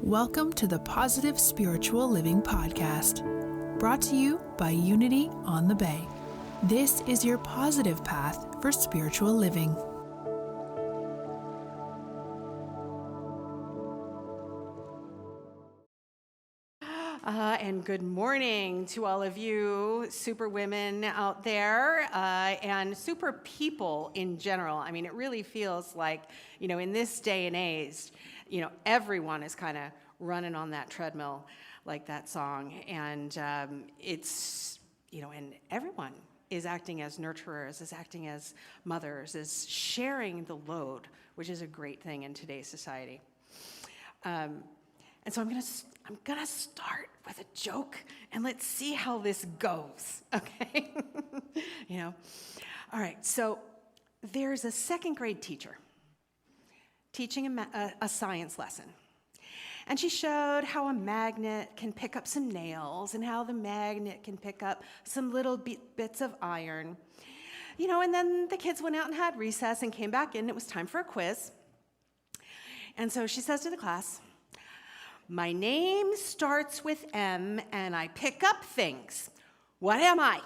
Welcome to the Positive Spiritual Living Podcast, brought to you by Unity on the Bay. This is your positive path for spiritual living. And good morning to all of you super women out there and super people in general. I mean, it really feels like, in this day and age, everyone is kind of running on that treadmill like that song. And it's, and everyone is acting as nurturers, is acting as mothers, is sharing the load, which is a great thing in today's society. And so I'm gonna start with a joke, and let's see how this goes, okay? All right, so there's a second grade teacher teaching a science lesson. And she showed how a magnet can pick up some nails and how the magnet can pick up some little bits of iron. And then the kids went out and had recess and came back in. It was time for a quiz. And so she says to the class, "My name starts with M and I pick up things. What am I?"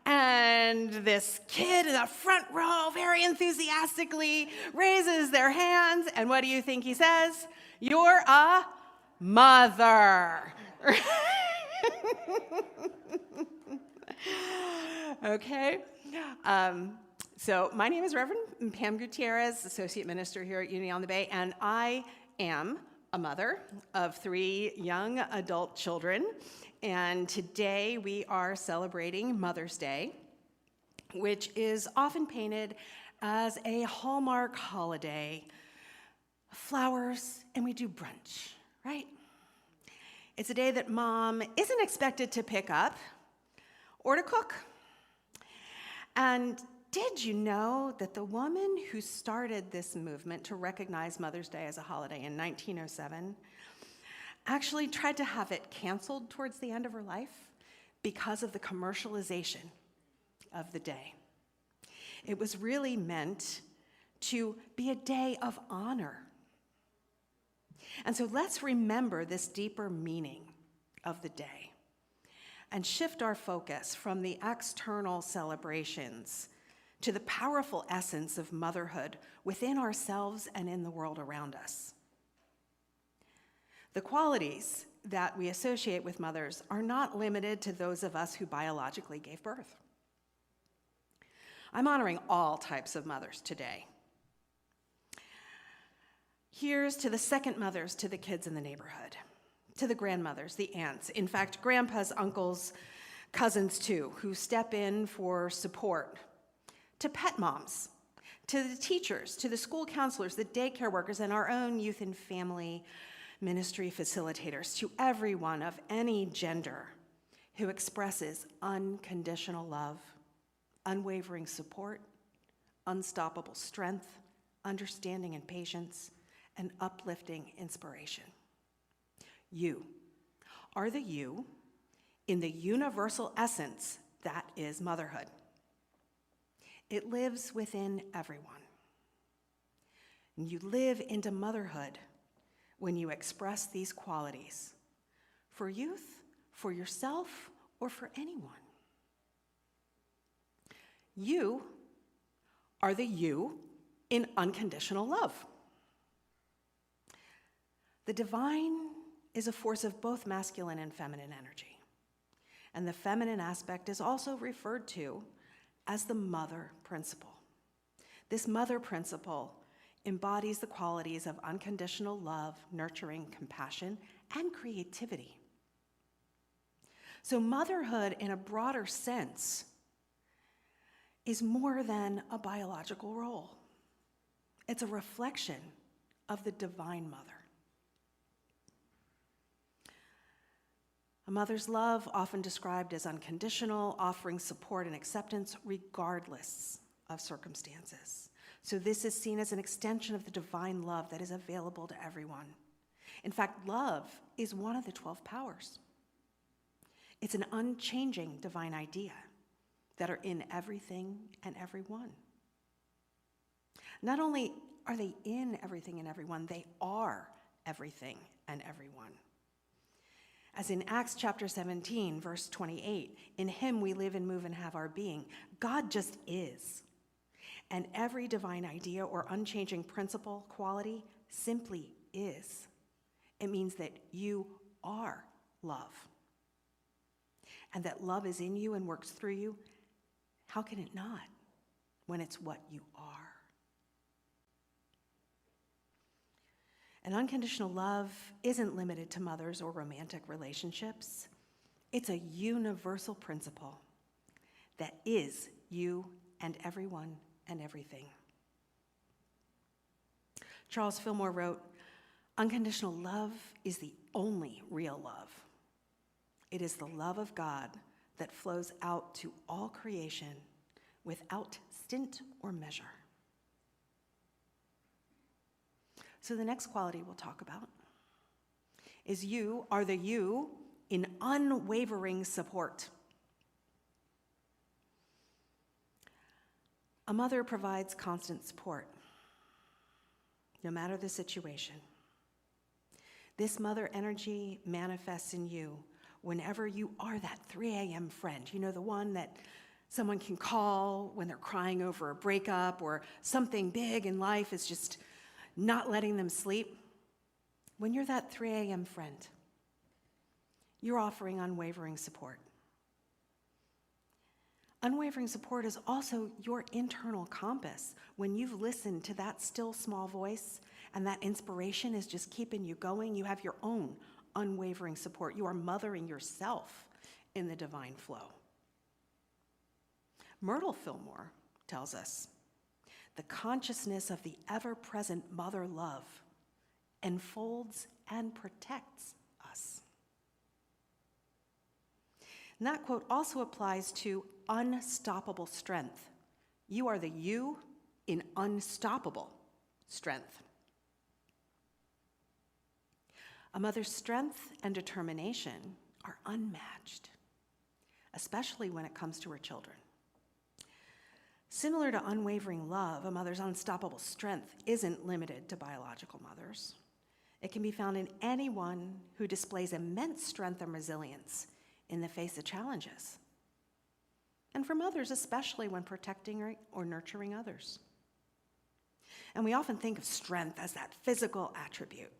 And this kid in the front row very enthusiastically raises their hands, and what do you think he says? "You're a mother." Okay. So my name is Reverend Pam Gutierrez, Associate Minister here at Unity on the Bay, and I am a mother of 3 young adult children. And today we are celebrating Mother's Day, which is often painted as a Hallmark holiday. Flowers, and we do brunch, right? It's a day that mom isn't expected to pick up or to cook. And did you know that the woman who started this movement to recognize Mother's Day as a holiday in 1907 actually tried to have it canceled towards the end of her life because of the commercialization of the day? It was really meant to be a day of honor. And so let's remember this deeper meaning of the day and shift our focus from the external celebrations to the powerful essence of motherhood within ourselves and in the world around us. The qualities that we associate with mothers are not limited to those of us who biologically gave birth. I'm honoring all types of mothers today. Here's to the second mothers to the kids in the neighborhood, to the grandmothers, the aunts, in fact, grandpas, uncles, cousins too, who step in for support, to pet moms, to the teachers, to the school counselors, the daycare workers, and our own youth and family ministry facilitators, to everyone of any gender who expresses unconditional love, unwavering support, unstoppable strength, understanding and patience, and uplifting inspiration. You are the you in the universal essence that is motherhood. It lives within everyone. And you live into motherhood when you express these qualities for youth, for yourself, or for anyone. You are the you in unconditional love. The divine is a force of both masculine and feminine energy. And the feminine aspect is also referred to as the mother principle. This mother principle embodies the qualities of unconditional love, nurturing, compassion, and creativity. So motherhood, in a broader sense, is more than a biological role. It's a reflection of the divine mother. A mother's love, often described as unconditional, offering support and acceptance regardless of circumstances. So this is seen as an extension of the divine love that is available to everyone. In fact, love is one of the 12 powers. It's an unchanging divine idea that are in everything and everyone. Not only are they in everything and everyone, they are everything and everyone. As in Acts chapter 17, verse 28, in him we live and move and have our being. God just is. And every divine idea or unchanging principle, quality, simply is. It means that you are love. And that love is in you and works through you. How can it not when it's what you are? And unconditional love isn't limited to mothers or romantic relationships. It's a universal principle that is you and everyone and everything. Charles Fillmore wrote, "Unconditional love is the only real love. It is the love of God that flows out to all creation without stint or measure." So the next quality we'll talk about is you are the you in unwavering support. A mother provides constant support, no matter the situation. This mother energy manifests in you whenever you are that 3 a.m. friend. You know, the one that someone can call when they're crying over a breakup or something big in life is just not letting them sleep. When you're that 3 a.m. friend, you're offering unwavering support. Unwavering support is also your internal compass. When you've listened to that still small voice and that inspiration is just keeping you going, you have your own unwavering support. You are mothering yourself in the divine flow. Myrtle Fillmore tells us, the consciousness of the ever-present mother love enfolds and protects us. And that quote also applies to unstoppable strength. You are the you in unstoppable strength. A mother's strength and determination are unmatched, especially when it comes to her children. Similar to unwavering love, a mother's unstoppable strength isn't limited to biological mothers. It can be found in anyone who displays immense strength and resilience in the face of challenges. And for mothers, especially when protecting or nurturing others. And we often think of strength as that physical attribute.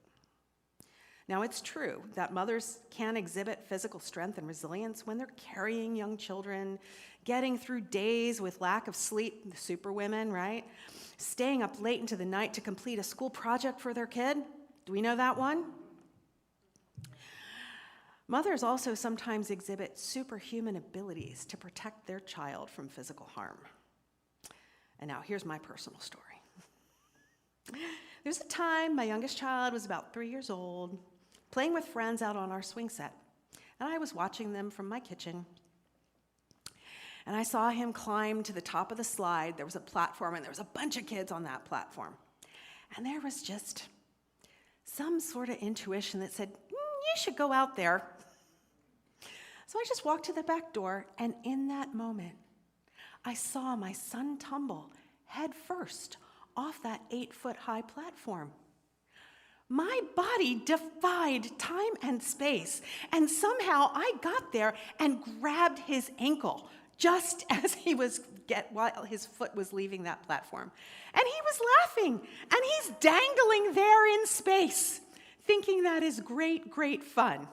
Now, it's true that mothers can exhibit physical strength and resilience when they're carrying young children, getting through days with lack of sleep, the superwomen, right? Staying up late into the night to complete a school project for their kid. Do we know that one? Mothers also sometimes exhibit superhuman abilities to protect their child from physical harm. And now here's my personal story. There's a time my youngest child was about 3 years old, playing with friends out on our swing set. And I was watching them from my kitchen. And I saw him climb to the top of the slide. There was a platform, and there was a bunch of kids on that platform. And there was just some sort of intuition that said, you should go out there. So I just walked to the back door, and in that moment, I saw my son tumble head first off that 8-foot-high platform. My body defied time and space, and somehow I got there and grabbed his ankle just as while his foot was leaving that platform. And he was laughing, and he's dangling there in space, thinking that is great, great fun.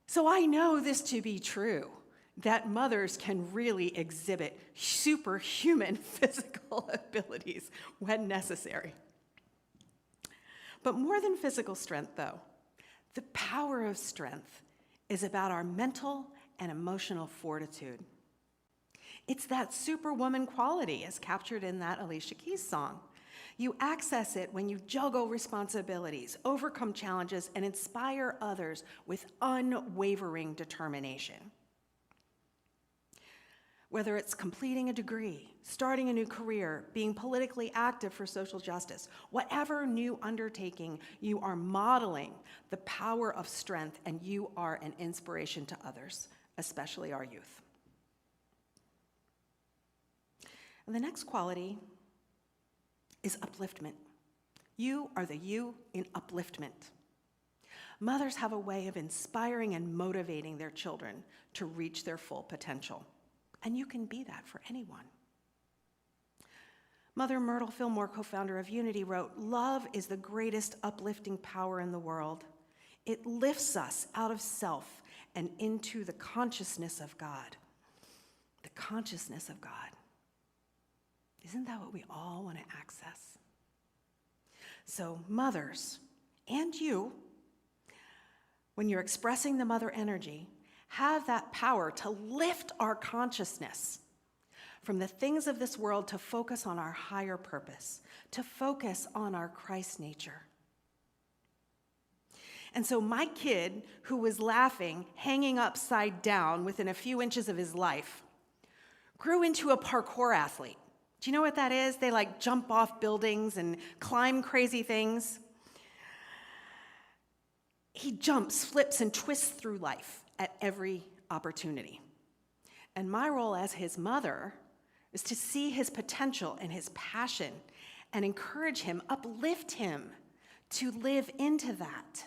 So I know this to be true, that mothers can really exhibit superhuman physical abilities when necessary. But more than physical strength, though, the power of strength is about our mental and emotional fortitude. It's that superwoman quality as captured in that Alicia Keys song. You access it when you juggle responsibilities, overcome challenges, and inspire others with unwavering determination. Whether it's completing a degree, starting a new career, being politically active for social justice, whatever new undertaking, you are modeling the power of strength, and you are an inspiration to others, especially our youth. And the next quality is upliftment, You are the you in upliftment. Mothers have a way of inspiring and motivating their children to reach their full potential. And you can be that for anyone. Mother Myrtle Fillmore, co-founder of Unity, wrote, "Love is the greatest uplifting power in the world. It lifts us out of self and into the consciousness of God." The consciousness of God. Isn't that what we all want to access? So mothers, and you, when you're expressing the mother energy, have that power to lift our consciousness from the things of this world to focus on our higher purpose, to focus on our Christ nature. And so my kid, who was laughing, hanging upside down within a few inches of his life, grew into a parkour athlete. Do you know what that is? They like jump off buildings and climb crazy things. He jumps, flips, and twists through life at every opportunity. And my role as his mother is to see his potential and his passion and encourage him, uplift him to live into that.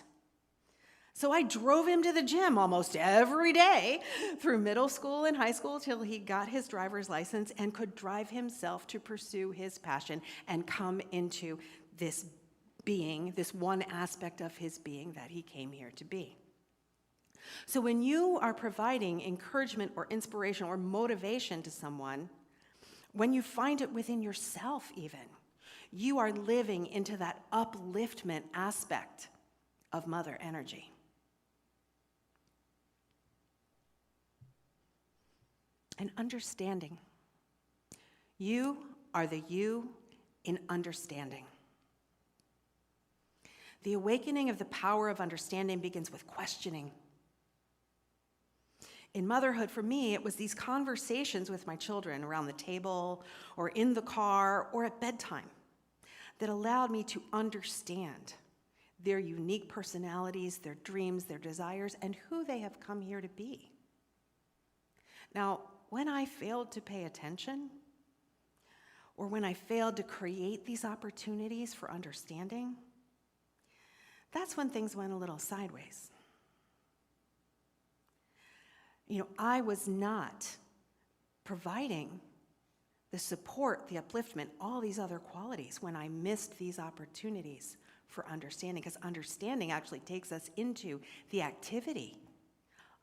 So I drove him to the gym almost every day through middle school and high school till he got his driver's license and could drive himself to pursue his passion and come into this being, this one aspect of his being that he came here to be. So when you are providing encouragement or inspiration or motivation to someone, when you find it within yourself even, you are living into that upliftment aspect of mother energy. And understanding. You are the you in understanding. The awakening of the power of understanding begins with questioning. In motherhood, for me, it was these conversations with my children around the table or in the car or at bedtime that allowed me to understand their unique personalities, their dreams, their desires, and who they have come here to be. Now, when I failed to pay attention, or when I failed to create these opportunities for understanding, that's when things went a little sideways. I was not providing the support, the upliftment, all these other qualities when I missed these opportunities for understanding, because understanding actually takes us into the activity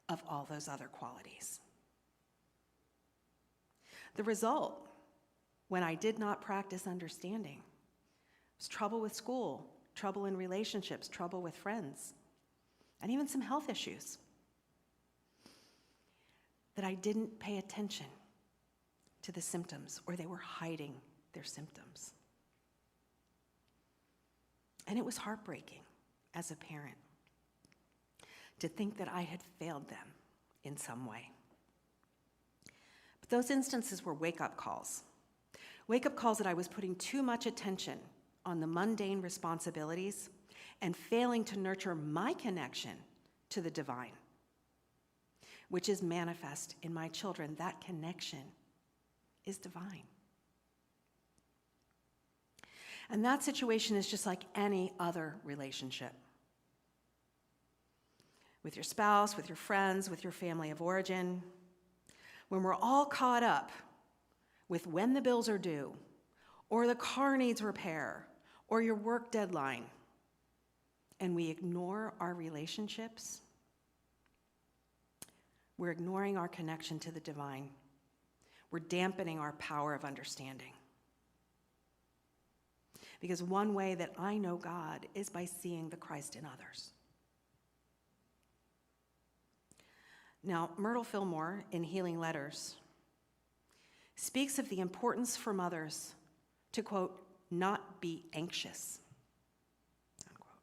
of all those other qualities. The result, when I did not practice understanding, was trouble with school, trouble in relationships, trouble with friends, and even some health issues. That I didn't pay attention to the symptoms, or they were hiding their symptoms. And it was heartbreaking as a parent to think that I had failed them in some way. But those instances were wake-up calls. Wake-up calls that I was putting too much attention on the mundane responsibilities and failing to nurture my connection to the divine, which is manifest in my children. That connection is divine. And that situation is just like any other relationship. With your spouse, with your friends, with your family of origin. When we're all caught up with when the bills are due, or the car needs repair, or your work deadline, and we ignore our relationships, we're ignoring our connection to the divine. We're dampening our power of understanding. Because one way that I know God is by seeing the Christ in others. Now, Myrtle Fillmore, in Healing Letters, speaks of the importance for mothers to, quote, not be anxious, unquote.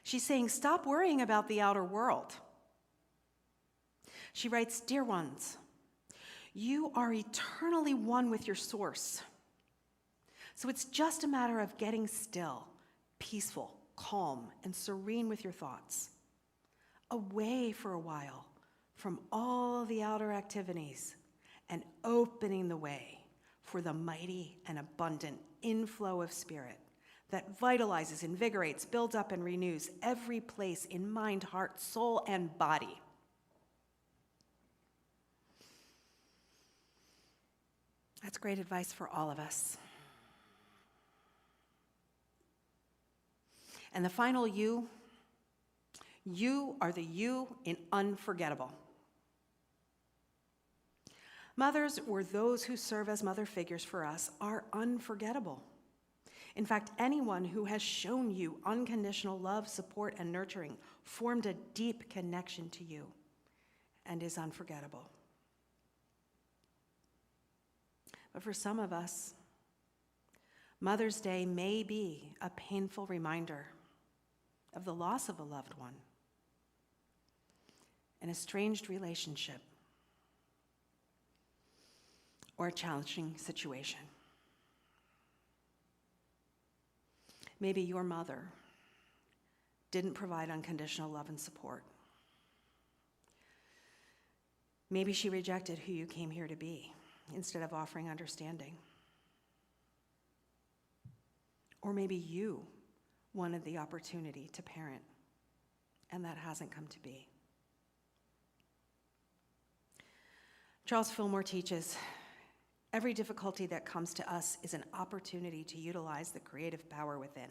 She's saying, stop worrying about the outer world. She writes, dear ones, you are eternally one with your source. So it's just a matter of getting still, peaceful, calm, and serene with your thoughts. Away for a while from all the outer activities and opening the way for the mighty and abundant inflow of spirit that vitalizes, invigorates, builds up, and renews every place in mind, heart, soul, and body. That's great advice for all of us. And the final you are the you in unforgettable. Mothers, or those who serve as mother figures for us, are unforgettable. In fact, anyone who has shown you unconditional love, support, and nurturing formed a deep connection to you and is unforgettable. But for some of us, Mother's Day may be a painful reminder of the loss of a loved one, an estranged relationship, or a challenging situation. Maybe your mother didn't provide unconditional love and support. Maybe she rejected who you came here to be instead of offering understanding. Or maybe you wanted the opportunity to parent, and that hasn't come to be. Charles Fillmore teaches, every difficulty that comes to us is an opportunity to utilize the creative power within.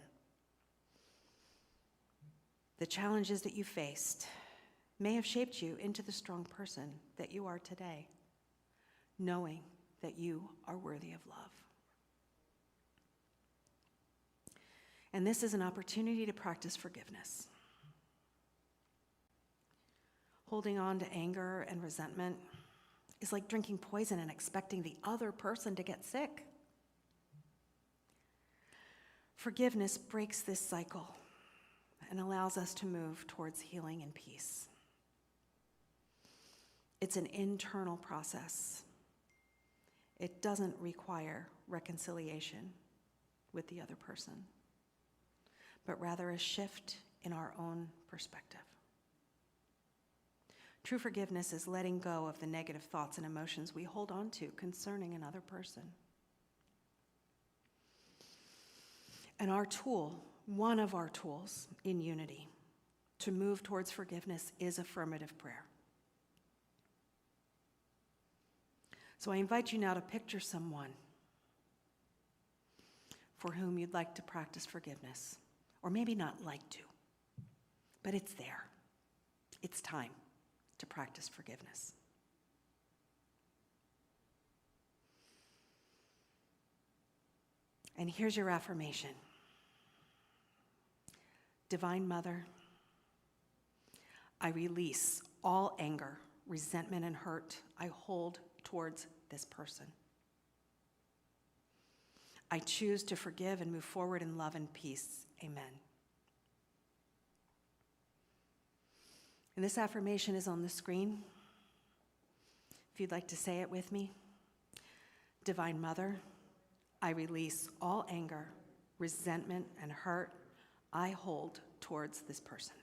The challenges that you faced may have shaped you into the strong person that you are today, knowing that you are worthy of love. And this is an opportunity to practice forgiveness. Holding on to anger and resentment is like drinking poison and expecting the other person to get sick. Forgiveness breaks this cycle and allows us to move towards healing and peace. It's an internal process. It doesn't require reconciliation with the other person, but rather a shift in our own perspective. True forgiveness is letting go of the negative thoughts and emotions we hold on to concerning another person. And our tool, one of our tools in unity to move towards forgiveness, is affirmative prayer. So I invite you now to picture someone for whom you'd like to practice forgiveness. Or maybe not like to, but it's there. It's time to practice forgiveness. And here's your affirmation. Divine Mother, I release all anger, resentment, and hurt I hold towards this person. I choose to forgive and move forward in love and peace. Amen. And this affirmation is on the screen. If you'd like to say it with me. Divine Mother, I release all anger, resentment, and hurt I hold towards this person.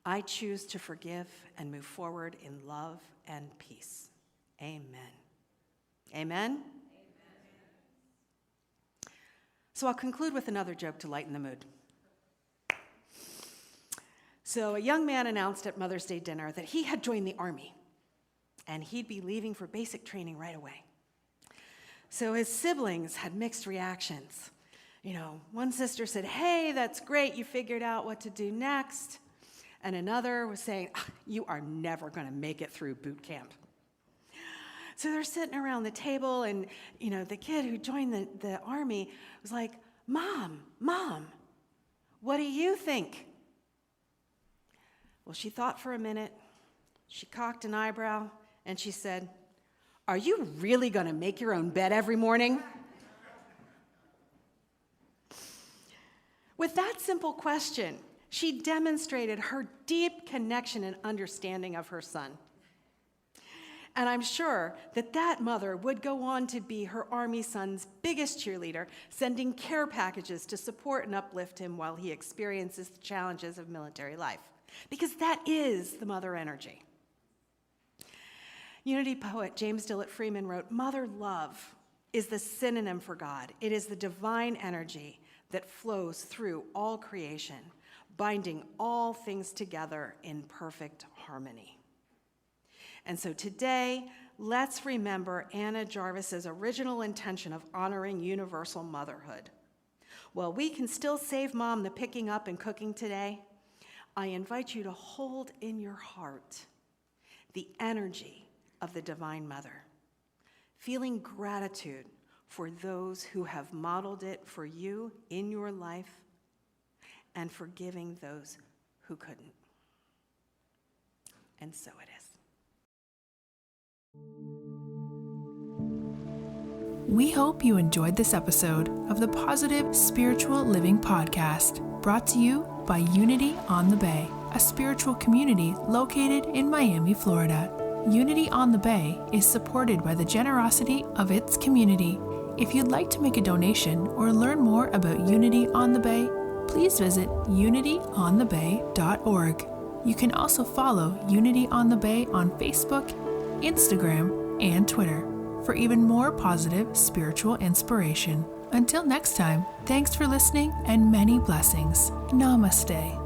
I choose to forgive and move forward in love and peace. Amen. Amen? So I'll conclude with another joke to lighten the mood. So a young man announced at Mother's Day dinner that he had joined the Army, and he'd be leaving for basic training right away. So his siblings had mixed reactions. One sister said, "Hey, that's great, you figured out what to do next." And another was saying, "You are never going to make it through boot camp." So they're sitting around the table, and the kid who joined the Army was like, Mom, what do you think?" Well, she thought for a minute, she cocked an eyebrow, and she said, "Are you really going to make your own bed every morning?" With that simple question, she demonstrated her deep connection and understanding of her son. And I'm sure that mother would go on to be her Army son's biggest cheerleader, sending care packages to support and uplift him while he experiences the challenges of military life. Because that is the mother energy. Unity poet James Dillett Freeman wrote, "Mother love is the synonym for God. It is the divine energy that flows through all creation, binding all things together in perfect harmony. And so today, let's remember Anna Jarvis's original intention of honoring universal motherhood. While we can still save Mom the picking up and cooking today, I invite you to hold in your heart the energy of the Divine Mother, feeling gratitude for those who have modeled it for you in your life, and forgiving those who couldn't. And so it is. We hope you enjoyed this episode of the Positive Spiritual Living Podcast, brought to you by Unity on the Bay, a spiritual community located in Miami, Florida. Unity on the Bay is supported by the generosity of its community. If you'd like to make a donation or learn more about Unity on the Bay, please visit unityonthebay.org. You can also follow Unity on the Bay on Facebook, Instagram, and Twitter for even more positive spiritual inspiration. Until next time, thanks for listening and many blessings. Namaste.